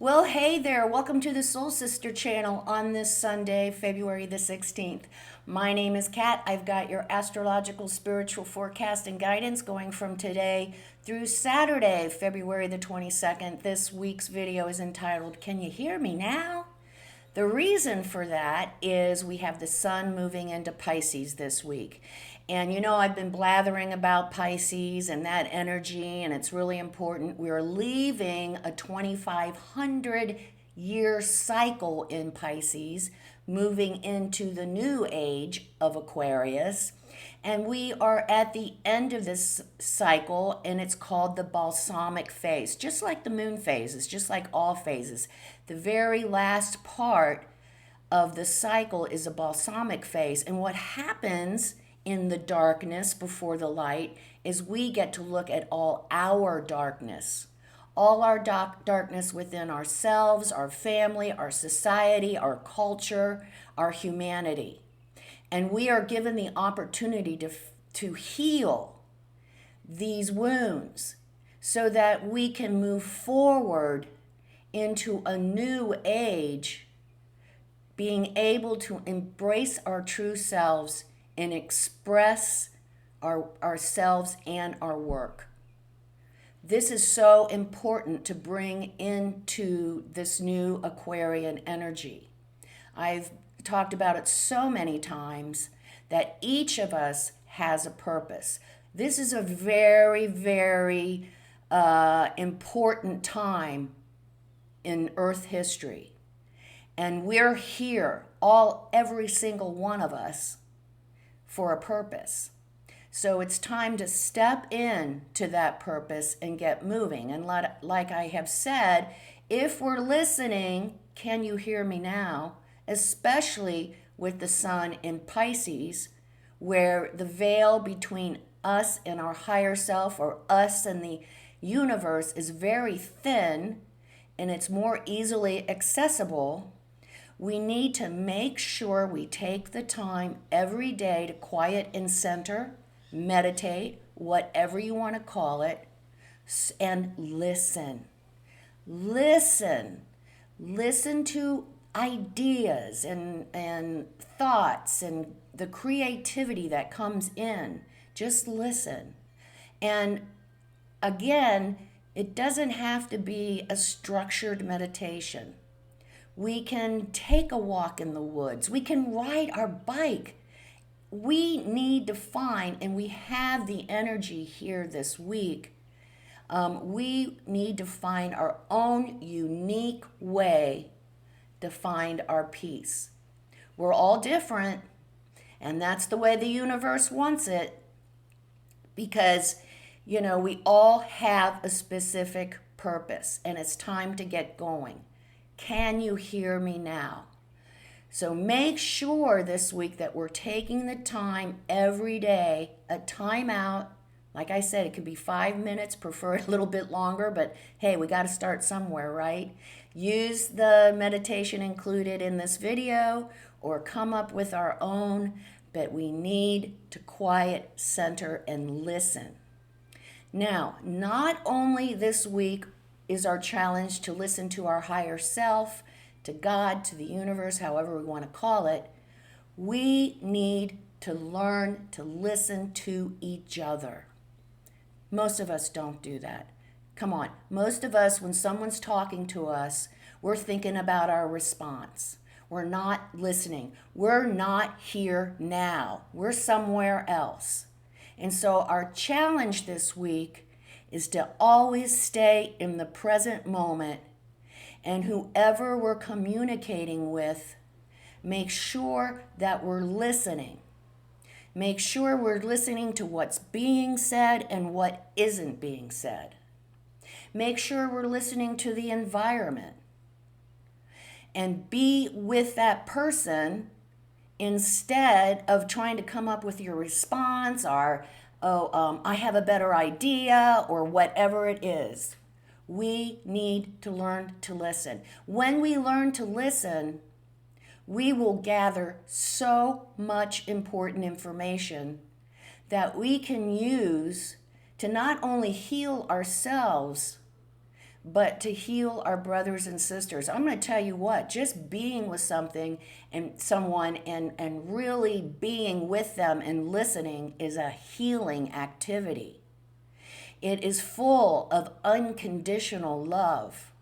Well, hey there. Welcome to the Soul Sister channel on this Sunday, February the 16th. My name is Kat. I've got your astrological spiritual forecast and guidance going from today through Saturday, February the 22nd. This week's video is entitled, Can You Hear Me Now? The reason for that is we have the sun moving into Pisces this week. And you know, I've been blathering about Pisces and that energy, and it's really important. We're leaving a 2,500 year cycle in Pisces, moving into the new age of Aquarius. And we are at the end of this cycle, and it's called the balsamic phase. Just like the moon phases, just like all phases. The very last part of the cycle is a balsamic phase. And what happens in the darkness before the light is we get to look at all our darkness. All our darkness within ourselves, our family, our society, our culture, our humanity. And we are given the opportunity to heal these wounds so that we can move forward into a new age, being able to embrace our true selves and express ourselves and our work. This is so important to bring into this new Aquarian energy. I've talked about it so many times that each of us has a purpose. This is a very, very important time in Earth history. And we're here, every single one of us, for a purpose. So it's time to step in to that purpose and get moving. And like I have said, if we're listening, can you hear me now? Especially with the sun in Pisces, where the veil between us and our higher self, or us and the universe, is very thin and it's more easily accessible. We need to make sure we take the time every day to quiet and center, meditate, whatever you want to call it, and listen. Listen. Listen to ideas and thoughts and the creativity that comes in. Just listen. And again, it doesn't have to be a structured meditation. We can take a walk in the woods. We can ride our bike. We need to find, and we have the energy here this week, we need to find our own unique way to find our peace. We're all different, and that's the way the universe wants it, because, you know, we all have a specific purpose, and it's time to get going. Can you hear me now? So make sure this week that we're taking the time every day, a time out. Like I said, it could be 5 minutes, prefer a little bit longer, but hey, we got to start somewhere, right? Use the meditation included in this video or come up with our own, but we need to quiet, center, and listen. Now, not only this week is our challenge to listen to our higher self, to God, to the universe, however we want to call it, we need to learn to listen to each other. Most of us don't do that. Come on, most of us, when someone's talking to us, we're thinking about our response. We're not listening. We're not here now. We're somewhere else. And so our challenge this week is to always stay in the present moment, and whoever we're communicating with, make sure that we're listening. Make sure we're listening to what's being said and what isn't being said. Make sure we're listening to the environment. And be with that person instead of trying to come up with your response, or I have a better idea, or whatever it is. We need to learn to listen. When we learn to listen, we will gather so much important information that we can use to not only heal ourselves, but to heal our brothers and sisters. I'm going to tell you what, just being with something and someone and really being with them and listening is a healing activity. It is full of unconditional love.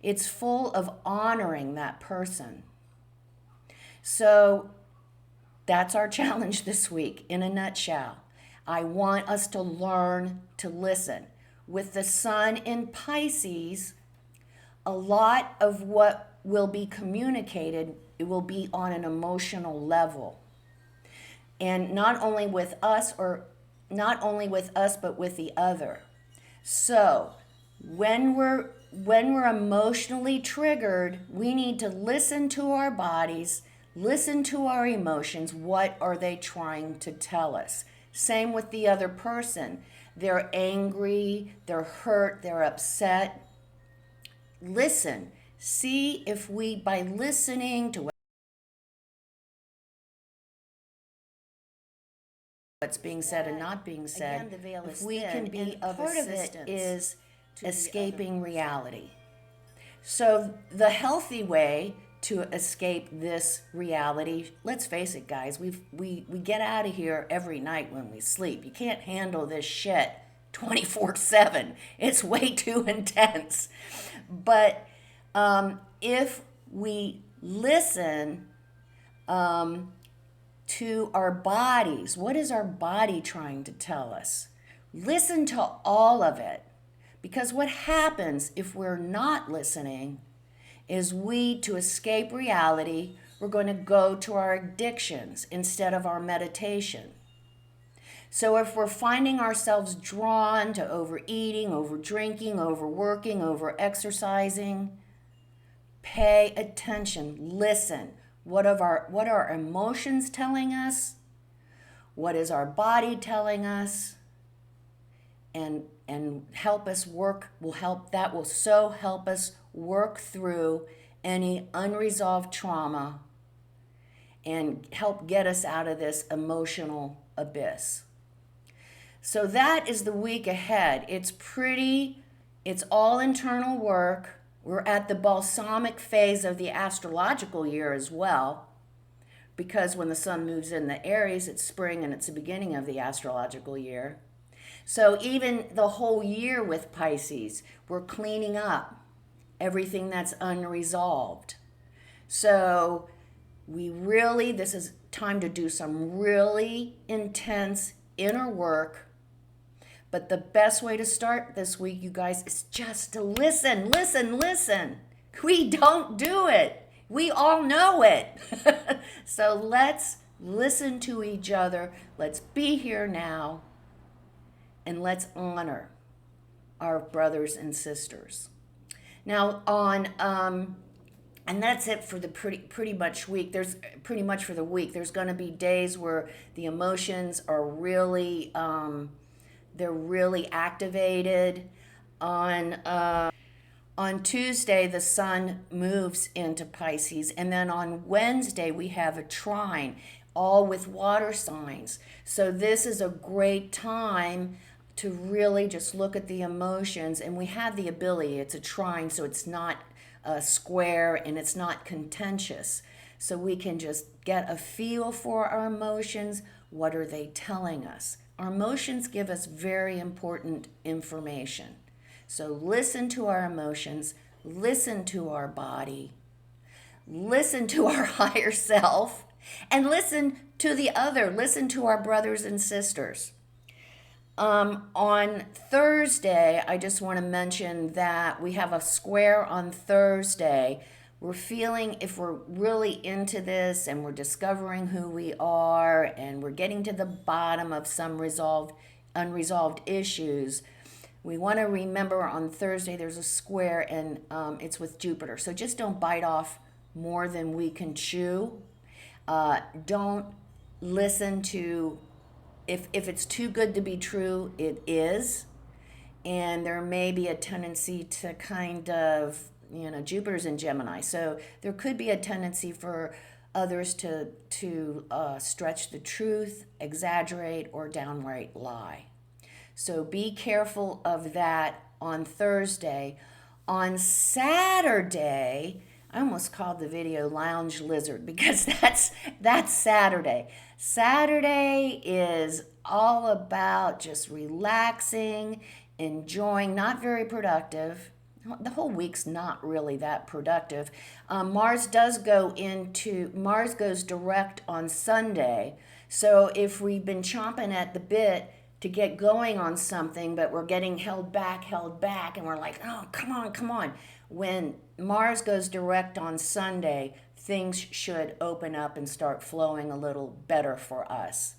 It's full of honoring that person. So that's our challenge this week in a nutshell. I want us to learn to listen. With the sun in Pisces, a lot of what will be communicated, it will be on an emotional level. And not only with us but with the other. So, when we're emotionally triggered, we need to listen to our bodies, listen to our emotions. What are they trying to tell us? Same with the other person. They're angry, they're hurt, they're upset. Listen. See if we, by listening to what's being said and not being said, again, the veil is if we thin, can be of assistance. Part of it is escaping reality. So the healthy way to escape this reality, let's face it, guys, we get out of here every night when we sleep. You can't handle this shit 24/7. It's way too intense. But if we listen to our bodies, what is our body trying to tell us? Listen to all of it. Because what happens if we're not listening is to escape reality, we're going to go to our addictions instead of our meditation. So if we're finding ourselves drawn to overeating, overdrinking, overworking, overexercising, pay attention, listen. What are our emotions telling us? What is our body telling us? And help us work, that will so help us work through any unresolved trauma and help get us out of this emotional abyss. So that is the week ahead. It's all internal work. We're at the balsamic phase of the astrological year as well, because when the sun moves in the Aries, it's spring and it's the beginning of the astrological year. So even the whole year with Pisces, we're cleaning up everything that's unresolved. So this is time to do some really intense inner work. But the best way to start this week, you guys, is just to listen. We don't do it. We all know it. So let's listen to each other. Let's be here now. And let's honor our brothers and sisters. Now and that's it for the pretty much week. There's pretty much for the week. There's going to be days where the emotions are really, they're really activated. On Tuesday, the sun moves into Pisces, and then on Wednesday we have a trine, all with water signs. So this is a great time to really just look at the emotions, and we have the ability. It's a trine, so it's not square and it's not contentious. So we can just get a feel for our emotions. What are they telling us? Our emotions give us very important information. So listen to our emotions, listen to our body, listen to our higher self, and listen to the other. Listen to our brothers and sisters. On Thursday, I just want to mention that we have a square on Thursday. We're feeling, if we're really into this and we're discovering who we are and we're getting to the bottom of some unresolved issues, we want to remember on Thursday there's a square, and it's with Jupiter. So just don't bite off more than we can chew. Don't listen to, if it's too good to be true, it is. And there may be a tendency to kind of, Jupiter's in Gemini. So there could be a tendency for others to stretch the truth, exaggerate, or downright lie. So be careful of that on Thursday. On Saturday, I almost called the video Lounge Lizard because that's Saturday. Saturday is all about just relaxing, enjoying, not very productive. The whole week's not really that productive. Mars goes direct on Sunday. So if we've been chomping at the bit to get going on something, but we're getting held back, and we're like, oh, come on. When Mars goes direct on Sunday, things should open up and start flowing a little better for us.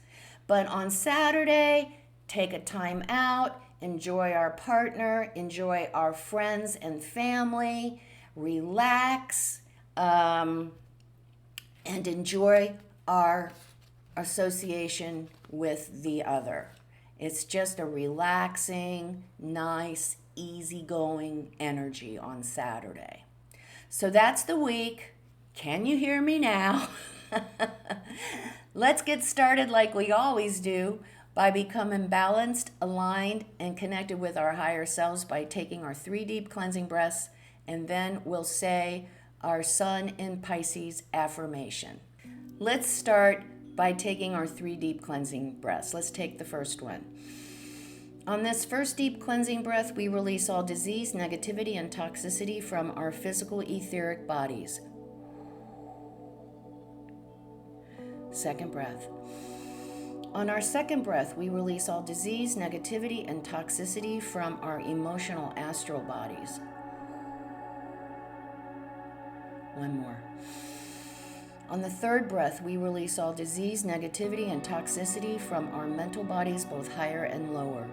But on Saturday, take a time out, enjoy our partner, enjoy our friends and family, relax, and enjoy our association with the other. It's just a relaxing, nice, easygoing energy on Saturday. So that's the week. Can you hear me now? Let's get started like we always do by becoming balanced, aligned, and connected with our higher selves by taking our 3 deep cleansing breaths, and then we'll say our Sun in Pisces affirmation. Let's start by taking our 3 deep cleansing breaths. Let's take the first one. On this first deep cleansing breath, we release all disease, negativity, and toxicity from our physical etheric bodies. Second breath. On our second breath, we release all disease, negativity, and toxicity from our emotional astral bodies. One more. On the third breath, we release all disease, negativity, and toxicity from our mental bodies, both higher and lower.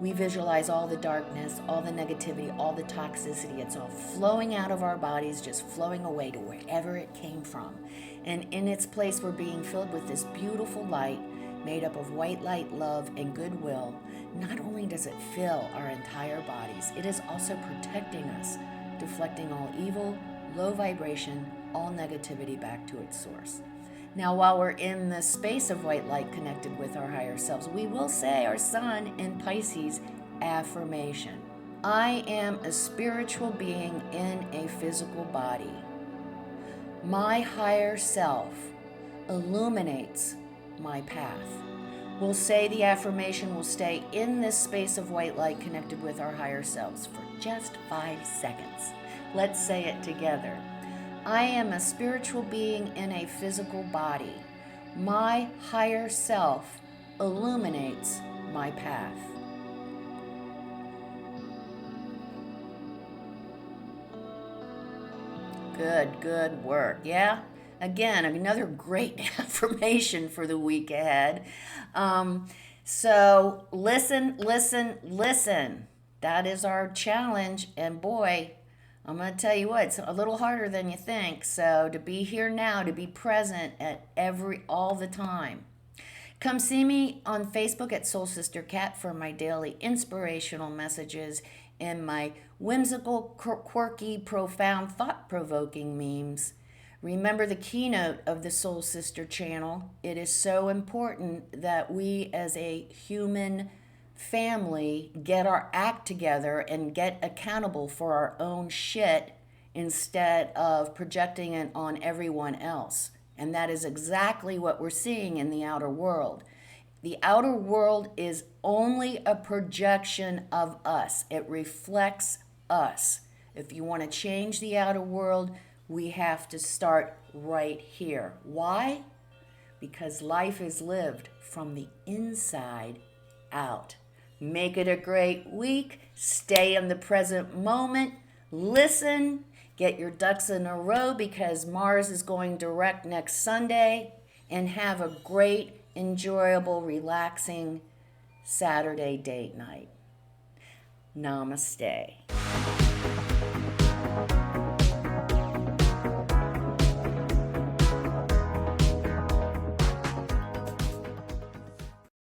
We visualize all the darkness, all the negativity, all the toxicity. It's all flowing out of our bodies, just flowing away to wherever it came from. And in its place, we're being filled with this beautiful light made up of white light, love, and goodwill. Not only does it fill our entire bodies, it is also protecting us, deflecting all evil, low vibration, all negativity back to its source. Now, while we're in the space of white light connected with our higher selves, we will say our Sun in Pisces affirmation. I am a spiritual being in a physical body. My higher self illuminates my path. We'll say the affirmation will stay in this space of white light connected with our higher selves for just 5 seconds. Let's say it together. I am a spiritual being in a physical body. My higher self illuminates my path. Good work. Yeah? Again, another great affirmation for the week ahead. So listen. That is our challenge. And boy, I'm going to tell you what, it's a little harder than you think. So to be here now, to be present at all the time. Come see me on Facebook at Soul Sister Cat for my daily inspirational messages and my whimsical, quirky, profound, thought-provoking memes. Remember the keynote of the Soul Sister channel. It is so important that we as a human family get our act together and get accountable for our own shit instead of projecting it on everyone else. And that is exactly what we're seeing in the outer world. The outer world is only a projection of us. It reflects us. If you want to change the outer world, we have to start right here. Why? Because life is lived from the inside out. Make it a great week. Stay in the present moment. Listen. Get your ducks in a row because Mars is going direct next Sunday. And have a great, enjoyable, relaxing Saturday date night. Namaste.